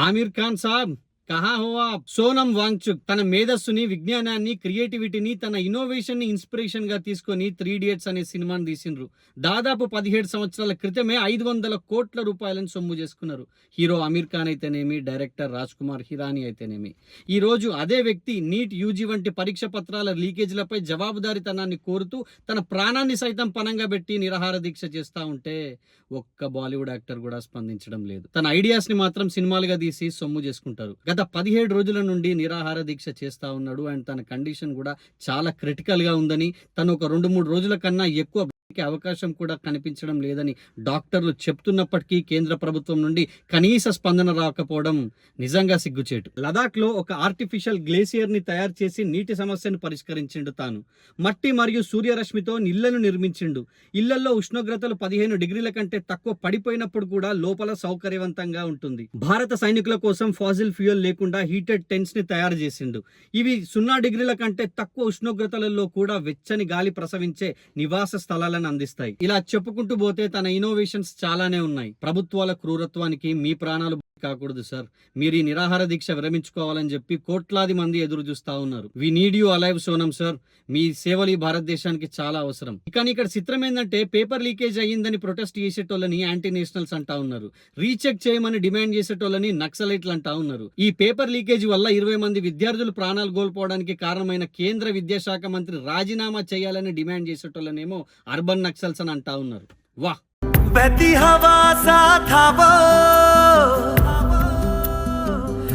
ఆమిర్ ఖాన్ సాబ్ కహా హో ఆప్. సోనం వాంగ్చుక్ తన మేధస్సుని, విజ్ఞానాన్ని, క్రియేటివిటీని, తన ఇన్నోవేషన్ ని ఇన్స్పిరేషన్ గా తీసుకొని 3 ఇడియట్స్ అనే సినిమాని తీసిండ్రు. దాదాపు 17 సంవత్సరాల క్రితమే 500 కోట్ల రూపాయలను సొమ్ము చేసుకున్నారు. హీరో అమీర్ ఖాన్ అయితేనేమి, డైరెక్టర్ రాజ్ కుమార్ హిరానీ అయితేనేమి. ఈ రోజు అదే వ్యక్తి నీట్, యూజీ వంటి పరీక్ష పత్రాల లీకేజీలపై జవాబుదారీతనాన్ని కోరుతూ తన ప్రాణాన్ని సైతం పనంగా పెట్టి నిరాహార దీక్ష చేస్తా ఉంటే ఒక్క బాలీవుడ్ యాక్టర్ కూడా స్పందించడం లేదు. తన ఐడియాస్ ని మాత్రం సినిమాలుగా తీసి సొమ్ము చేసుకుంటారు. గత 17 రోజుల నుండి నిరాహార దీక్ష చేస్తా ఉన్నాడు. అండ్ తన కండిషన్ కూడా చాలా క్రిటికల్ గా ఉందని, తను ఒక 2-3 రోజుల కన్నా ఎక్కువ అవకాశం కూడా కనిపించడం లేదని డాక్టర్లు చెప్తున్నప్పటికీ కేంద్ర ప్రభుత్వం నుండి కనీస స్పందన రాకపోవడం నిజంగా సిగ్గుచేటు. లదాఖ్ లో ఒక ఆర్టిఫిషియల్ గ్లేసియర్ ని తయారు చేసి నీటి సమస్యను పరిష్కరించిండు తాను. మట్టి మరియు సూర్యరశ్మితో ఇళ్లను నిర్మించిండు. ఇళ్లలో ఉష్ణోగ్రతలు 15 డిగ్రీల కంటే తక్కువ పడిపోయినప్పుడు కూడా లోపల సౌకర్యవంతంగా ఉంటుంది. భారత సైనికుల కోసం ఫాజిల్ ఫ్యూయల్ లేకుండా హీటెడ్ టెంట్స్ ని తయారు చేసిండు. ఇవి 0 డిగ్రీల కంటే తక్కువ ఉష్ణోగ్రతలలో కూడా వెచ్చని గాలి ప్రసవించే నివాస స్థలాలను అందిస్తాయి. ఇలా చెప్పుకుంటూ పోతే తన ఇన్నోవేషన్స్ చాలానే ఉన్నాయి. ప్రభుత్వాల క్రూరత్వానికి మీ ప్రాణాలు కాకూడదు సార్. మీరు ఈ నిరాహార దీక్ష విరమించుకోవాలని చెప్పి కోట్లాది మంది ఎదురు చూస్తా ఉన్నారు. We need you alive Sonam sir. మీ సేవలు ఈ భారతదేశానికి చాలా అవసరం. కానీ ఇక్కడ చిత్రం ఏంటంటే పేపర్ లీకేజ్ అయ్యిందని ప్రొటెస్ట్ చేసేటోళ్ళని యాంటీ నేషనల్స్ అంటా ఉన్నారు. రీచెక్ చేయమని డిమాండ్ చేసేటోళ్ళని నక్సలైట్లు అంటా ఉన్నారు. ఈ పేపర్ లీకేజ్ వల్ల 20 మంది విద్యార్థులు ప్రాణాలు కోల్పోవడానికి కారణమైన కేంద్ర విద్యాశాఖ మంత్రి రాజీనామా చేయాలని డిమాండ్ చేసేటోళ్ళనేమో అర్బన్ నక్సల్స్ అని అంటా ఉన్నారు. వాహ్.